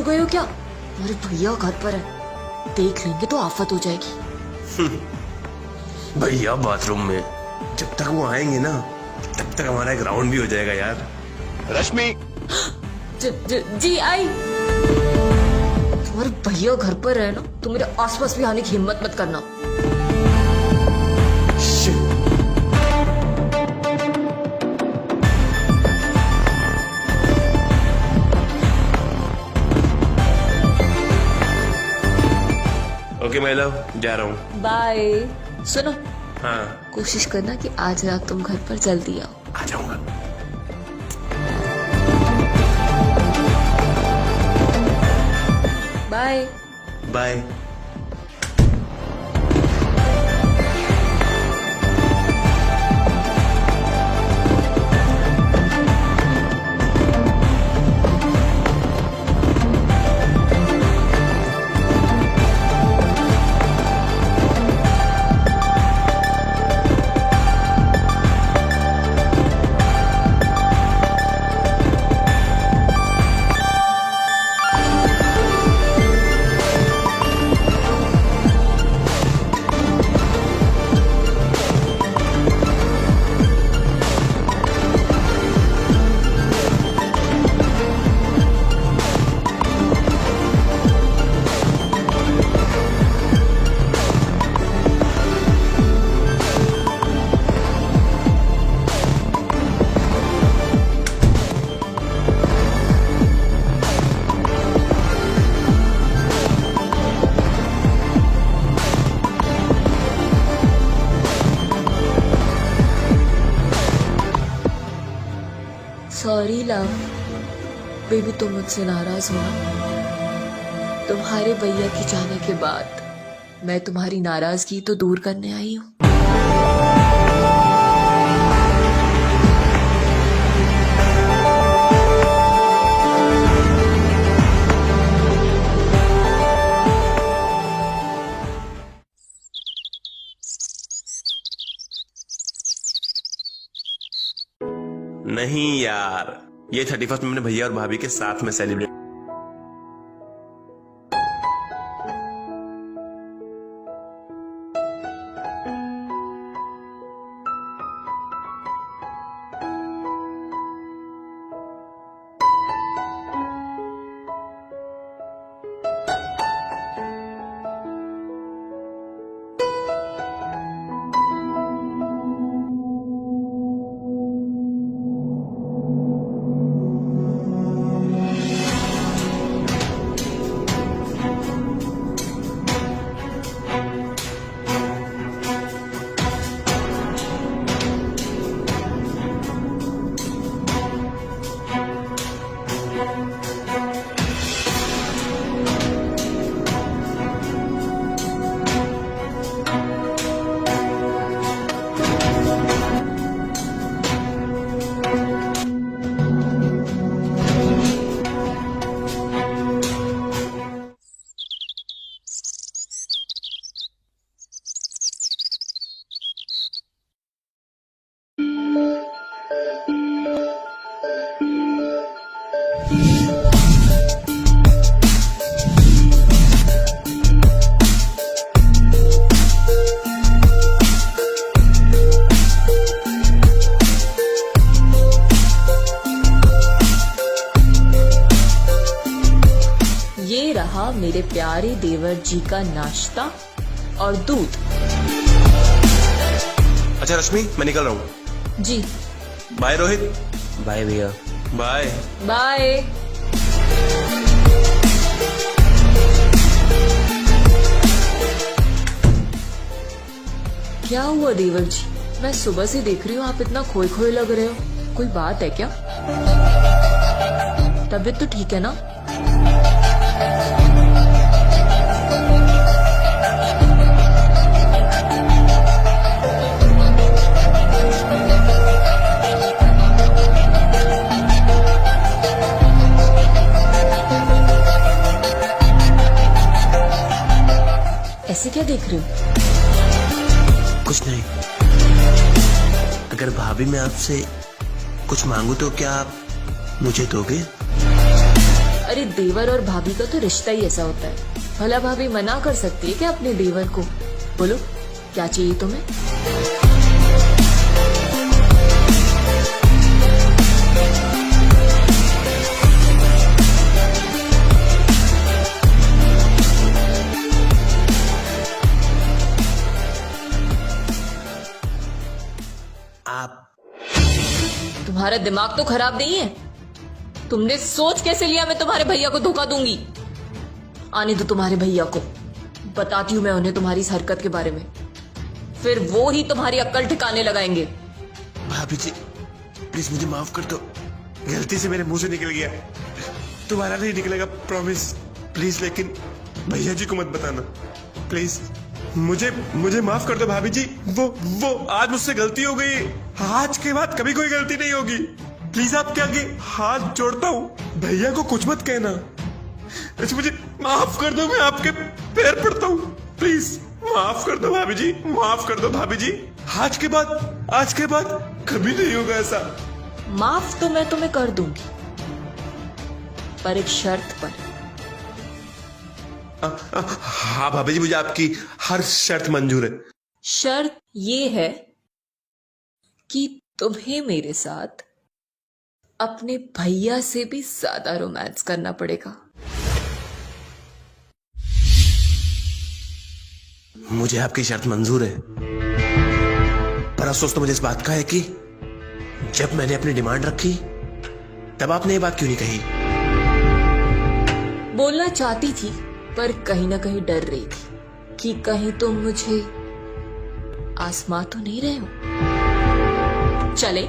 गए हो क्या? अरे भैया घर पर है, देख लेंगे तो आफत हो जाएगी। भैया बाथरूम में, जब तक वो आएंगे ना तब तक हमारा एक राउंड भी हो जाएगा यार। रश्मि, जी आई। तुम्हारे भैया घर पर है ना, तो मेरे आसपास भी आने की हिम्मत मत करना। ओके माय लव, जा रहा हूँ। बाय। सुनो, हाँ कोशिश करना कि आज रात तुम घर पर जल्दी आओ। आ जाऊंगा। Bye. Bye. Sorry love, baby तुम मुझसे नाराज हो। तुम्हारे भैया के जाने के बाद मैं तुम्हारी नाराजगी तो दूर करने आई हूँ। नहीं यार, ये 31st में मैंने भैया और भाभी के साथ में सेलिब्रेट। ये रहा मेरे प्यारे देवर जी का नाश्ता और दूध। अच्छा रश्मि, मैं निकल रहा हूँ। जी बाय रोहित। बाय भैया। बाय। बाय। क्या हुआ देवर जी? मैं सुबह से देख रही हूँ आप इतना खोए खोए लग रहे हो, कोई बात है क्या? तबीयत तो ठीक है ना? ऐसे क्या देख रहे हो? कुछ नहीं। अगर भाभी मैं आपसे कुछ मांगू तो क्या आप मुझे दोगे? अरे देवर और भाभी का तो रिश्ता ही ऐसा होता है। भला भाभी मना कर सकती है क्या अपने देवर को? बोलो क्या चाहिए तुम्हें? आप तुम्हारा दिमाग तो खराब नहीं है? तुमने सोच कैसे लिया मैं तुम्हारे भैया को धोखा दूंगी? आने दो तुम्हारे भैया को, बताती हूं मैं उन्हें तुम्हारी इस हरकत के बारे में, फिर वो ही तुम्हारी अक्ल ठिकाने लगाएंगे। भाभी जी प्लीज मुझे माफ कर दो, गलती से मेरे मुंह से निकल गया, दोबारा नहीं निकलेगा प्रॉमिस। प्लीज लेकिन भैया जी को मत बताना प्लीज, मुझे माफ कर दो भाभी जी। वो आज मुझसे गलती हो गई, आज के बाद कभी कोई गलती नहीं होगी। प्लीज आपके आगे हाथ जोड़ता हूँ, भैया को कुछ मत कहना। अच्छा मुझे माफ कर दो, मैं आपके पैर पड़ता हूँ, प्लीज माफ कर दो भाभी जी, माफ कर दो भाभी जी। आज के बाद कभी नहीं होगा ऐसा। माफ तो मैं तुम्हें कर दूंगी, पर एक शर्त पर। हाँ भाभी जी, मुझे आपकी हर शर्त मंजूर है। शर्त ये है कि तुम्हें मेरे साथ अपने भैया से भी ज्यादा रोमांस करना पड़ेगा। मुझे आपकी शर्त मंजूर है, पर अफसोस तो मुझे इस बात का है कि जब मैंने अपनी डिमांड रखी तब आपने ये बात क्यों नहीं कही? बोलना चाहती थी पर कहीं ना कहीं डर रही थी कि कहीं तुम मुझे आजमा तो नहीं रहे हो। चले?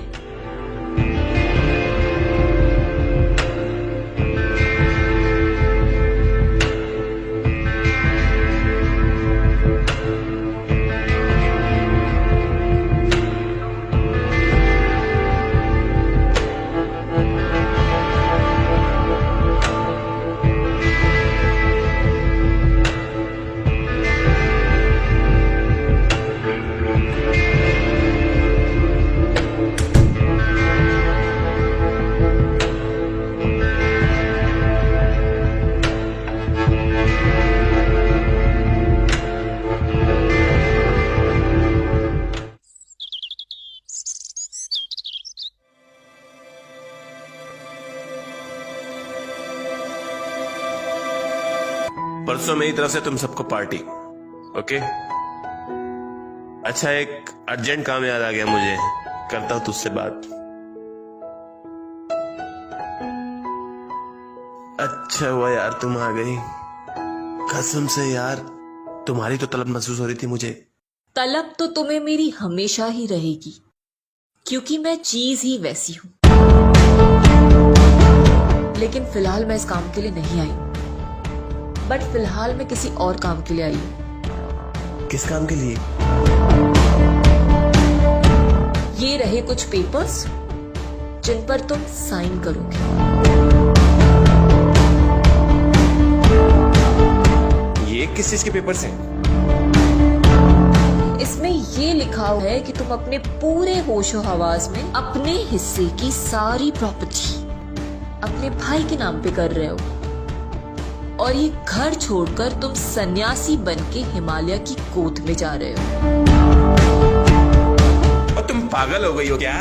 परसों मेरी तरफ से तुम सबको पार्टी, ओके? अच्छा एक अर्जेंट काम याद आ गया मुझे, करता हूं तुझसे बात। अच्छा हुआ यार तुम आ गई, कसम से यार तुम्हारी तो तलब महसूस हो रही थी मुझे। तलब तो तुम्हें मेरी हमेशा ही रहेगी, क्योंकि मैं चीज ही वैसी हूं। लेकिन फिलहाल मैं इस काम के लिए नहीं आई, बट फिलहाल मैं किसी और काम के लिए आई हूं। किस काम के लिए? ये रहे कुछ पेपर्स जिन पर तुम साइन करोगे। ये किस चीज के पेपर्स हैं? इसमें ये लिखा हुआ है कि तुम अपने पूरे होशो हवास में अपने हिस्से की सारी प्रॉपर्टी अपने भाई के नाम पे कर रहे हो, और ये घर छोड़कर तुम सन्यासी बनके हिमालय की गोद में जा रहे हो। और तुम पागल हो गई हो क्या?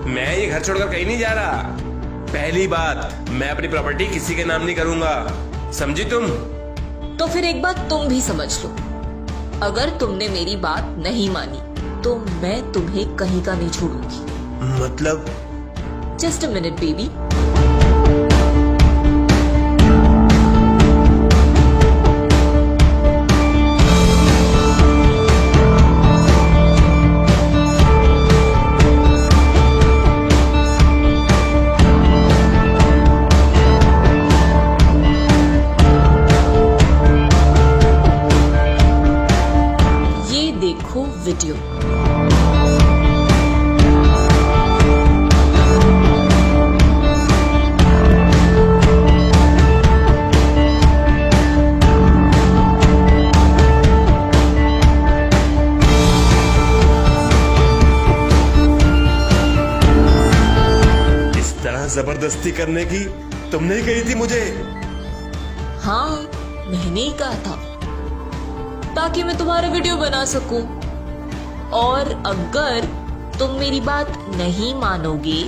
मैं ये घर छोड़कर कहीं नहीं जा रहा। पहली बात, मैं अपनी प्रॉपर्टी किसी के नाम नहीं करूंगा, समझी तुम? तो फिर एक बात तुम भी समझ लो, अगर तुमने मेरी बात नहीं मानी तो मैं तुम्हें कहीं का नहीं छोड़ूंगी। मतलब? Just a minute baby. देखो वीडियो। इस तरह जबरदस्ती करने की तुमने ही कही थी मुझे। हाँ, मैंने ही कहा था ताकि मैं तुम्हारा वीडियो बना सकूं। और अगर तुम मेरी बात नहीं मानोगे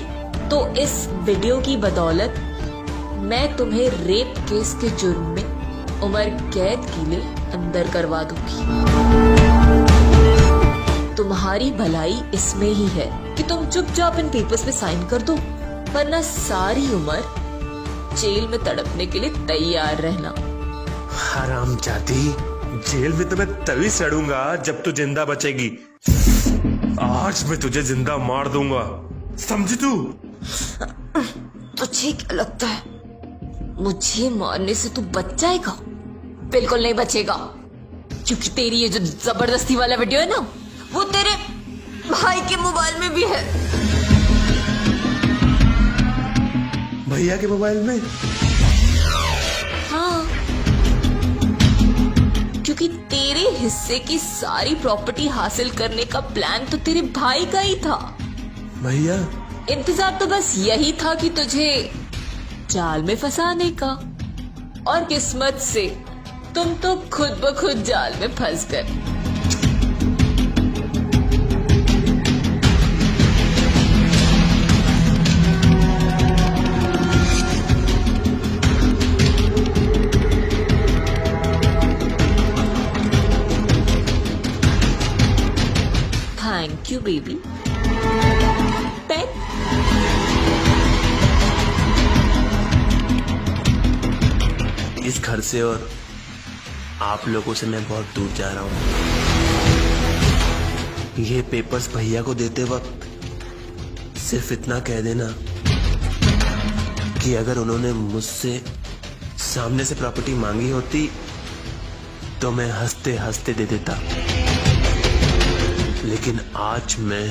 तो इस वीडियो की बदौलत मैं तुम्हें रेप केस के जुर्म में उम्र कैद के लिए अंदर करवा दूंगी। तुम्हारी भलाई इसमें ही है कि तुम चुपचाप इन पेपर्स पे साइन कर दो, वरना सारी उम्र जेल में तड़पने के लिए तैयार रहना। हरामजादी, जेल में तो मैं तभी सड़ूंगा जब तू जिंदा बचेगी। आज मैं तुझे जिंदा मार दूंगा, समझी तू? तुझे क्या लगता है मुझे मारने से तू बच जाएगा? बिल्कुल नहीं बचेगा, क्योंकि तेरी ये जो जबरदस्ती वाला वीडियो है ना, वो तेरे भाई के मोबाइल में भी है। भैया के मोबाइल में? हाँ, क्योंकि तेरे हिस्से की सारी प्रॉपर्टी हासिल करने का प्लान तो तेरे भाई का ही था। भैया? इंतजार तो बस यही था कि तुझे जाल में फंसाने का, और किस्मत से तुम तो खुद ब खुद जाल में फंस गए। Thank you baby. पेन? इस घर से और आप लोगों से मैं बहुत दूर जा रहा हूँ। ये पेपर्स भैया को देते वक्त सिर्फ इतना कह देना कि अगर उन्होंने मुझसे सामने से प्रॉपर्टी मांगी होती तो मैं हंसते हंसते दे देता, लेकिन आज मैं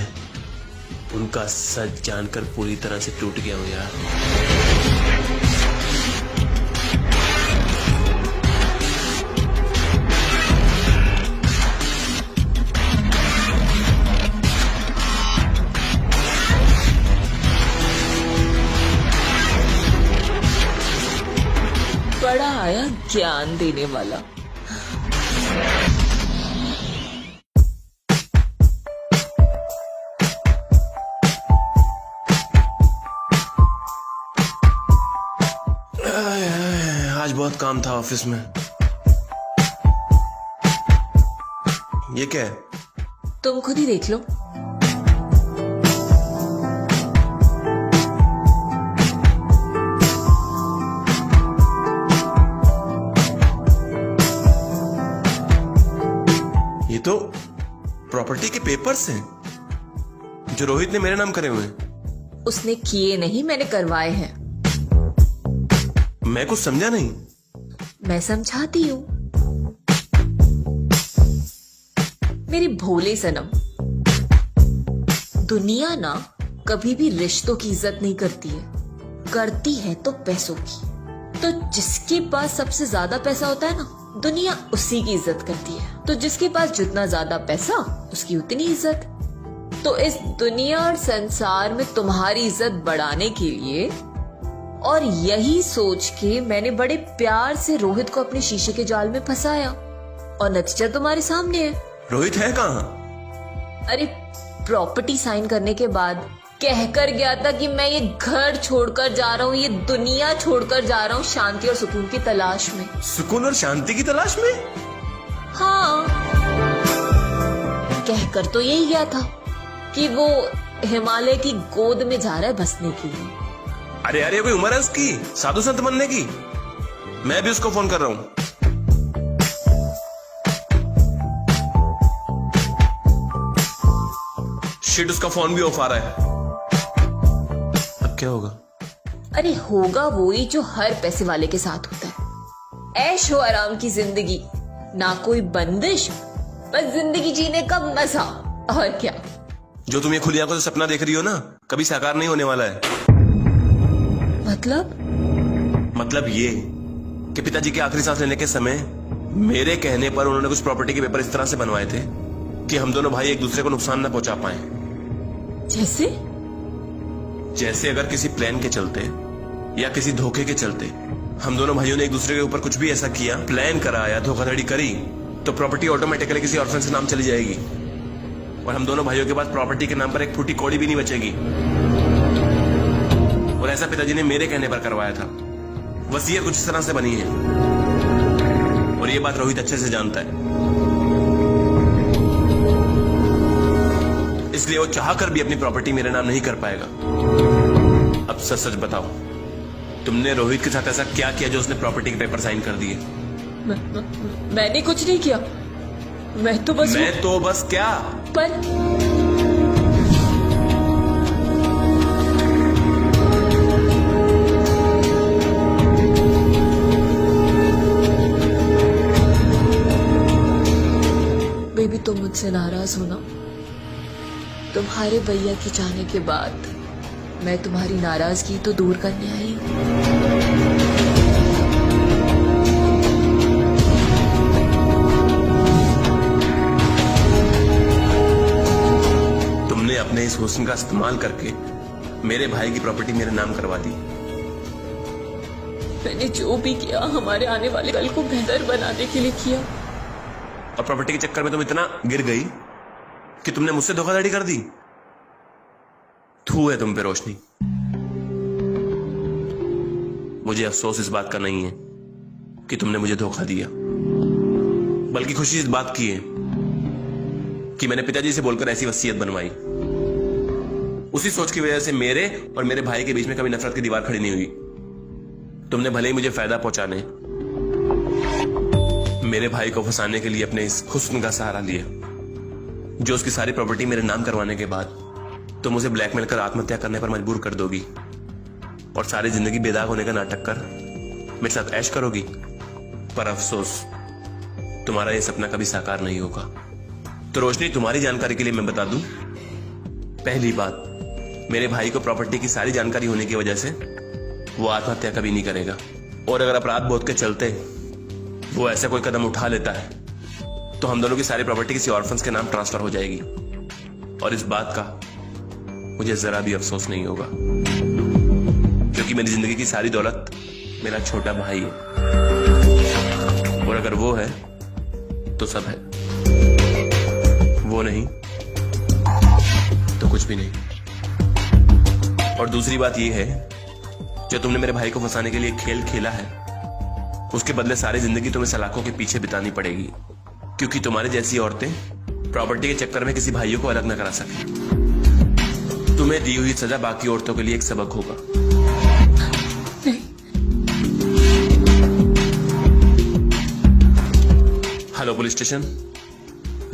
उनका सच जानकर पूरी तरह से टूट गया हूं यार। बड़ा आया ज्ञान देने वाला। आज बहुत काम था ऑफिस में। ये क्या है? तुम खुद ही देख लो। ये तो प्रॉपर्टी के पेपर्स हैं जो रोहित ने मेरे नाम करे हुए हैं। उसने किए नहीं, मैंने करवाए हैं। मैं कुछ समझा नहीं। मैं समझाती हूँ। मेरी भोले सनम, दुनिया ना कभी भी रिश्तों की इज्जत नहीं करती है, करती है तो पैसों की। तो जिसके पास सबसे ज्यादा पैसा होता है ना, दुनिया उसी की इज्जत करती है। तो जिसके पास जितना ज्यादा पैसा, उसकी उतनी इज्जत। तो इस दुनिया और संसार में तुम्हारी इज्जत बढ़ाने के लिए और यही सोच के मैंने बड़े प्यार से रोहित को अपने शीशे के जाल में फंसाया, और नतीजा तुम्हारे सामने है। रोहित है कहाँ? अरे प्रॉपर्टी साइन करने के बाद कहकर गया था कि मैं ये घर छोड़कर जा रहा हूँ, ये दुनिया छोड़कर जा रहा हूँ शांति और सुकून की तलाश में। सुकून और शांति की तलाश में? हाँ, कहकर तो यही गया था कि वो हिमालय की गोद में जा रहा है बसने के लिए। अरे यार, ये कोई उम्र है उसकी साधु संत बनने की? मैं भी उसको फोन कर रहा हूं। शिट, उसका फोन भी ऑफ आ रहा है। अब क्या होगा? अरे होगा वही जो हर पैसे वाले के साथ होता है। ऐश हो आराम की जिंदगी, ना कोई बंदिश, बस जिंदगी जीने का मजा। और क्या? जो तुम ये खुली आंखों से सपना देख रही हो ना, कभी साकार नहीं होने वाला है। मतलब ये कि पिताजी के आखिरी सांस लेने के समय मेरे कहने पर उन्होंने कुछ प्रॉपर्टी के पेपर इस तरह से बनवाए थे कि हम दोनों भाई एक दूसरे को नुकसान न पहुंचा पाए। जैसे अगर किसी प्लान के चलते या किसी धोखे के चलते हम दोनों भाइयों ने एक दूसरे के ऊपर कुछ भी ऐसा किया, प्लान करा या धोखाधड़ी करी, तो प्रॉपर्टी ऑटोमेटिकली किसी ऑर्फन से नाम चली जाएगी और हम दोनों भाइयों के पास प्रॉपर्टी के नाम पर एक फूटी कौड़ी भी नहीं बचेगी। और ऐसा पिताजी ने मेरे कहने पर करवाया था। वसीयत कुछ इस तरह से बनी है और ये बात रोहित अच्छे से जानता है, इसलिए वो चाहकर भी अपनी प्रॉपर्टी मेरे नाम नहीं कर पाएगा। अब सच सच बताओ, तुमने रोहित के साथ ऐसा क्या किया जो उसने प्रॉपर्टी के पेपर साइन कर दिए? मैंने कुछ नहीं किया। मैं तो बस क्या? पर बेबी, तुम मुझसे नाराज हो ना? तुम्हारे भैया की जाने के बाद मैं तुम्हारी नाराजगी तो दूर करने आई हूँ। तुमने अपने इस हुस्न का इस्तेमाल करके मेरे भाई की प्रॉपर्टी मेरे नाम करवा दी। मैंने जो भी किया हमारे आने वाले कल को बेहतर बनाने के लिए किया। और प्रॉपर्टी के चक्कर में तुम इतना गिर गई कि तुमने मुझसे धोखाधड़ी कर दी। थू है तुम पे रोशनी। मुझे अफसोस इस बात का नहीं है कि तुमने मुझे धोखा दिया, बल्कि खुशी इस बात की है कि मैंने पिताजी से बोलकर ऐसी वसीयत बनवाई। उसी सोच की वजह से मेरे और मेरे भाई के बीच में कभी नफरत की दीवार खड़ी नहीं हुई। तुमने भले ही मुझे फायदा पहुंचाने, मेरे भाई को फंसाने के लिए अपने इस हुस्न का सहारा लिया, जो उसकी सारी प्रॉपर्टी मेरे नाम करवाने के बाद तुम उसे ब्लैकमेल कर आत्महत्या करने पर मजबूर कर दोगी और सारी जिंदगी बेदाग होने का नाटक कर मेरे साथ ऐश करोगी। पर अफसोस, तुम्हारा यह सपना कभी साकार नहीं होगा। तो रोशनी, तुम्हारी जानकारी के लिए मैं बता दूं, पहली बात, मेरे भाई को प्रॉपर्टी की सारी जानकारी होने की वजह से वो आत्महत्या कभी नहीं करेगा। और अगर अपराध बोध के चलते वो ऐसा कोई कदम उठा लेता है तो हम दोनों की सारी प्रॉपर्टी किसी ऑर्फन्स के नाम ट्रांसफर हो जाएगी। और इस बात का मुझे जरा भी अफसोस नहीं होगा, क्योंकि मेरी जिंदगी की सारी दौलत मेरा छोटा भाई है। और अगर वो है तो सब है, वो नहीं तो कुछ भी नहीं। और दूसरी बात यह है, जो तुमने मेरे भाई को फंसाने के लिए खेल खेला है, उसके बदले सारी जिंदगी तुम्हें सलाखों के पीछे बितानी पड़ेगी, क्योंकि तुम्हारी जैसी औरतें प्रॉपर्टी के चक्कर में किसी भाइयों को अलग न करा सके। तुम्हें दी हुई सजा बाकी औरतों के लिए एक सबक होगा। नहीं। Hello police station,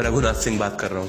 Raghunath Singh बात कर रहा हूं।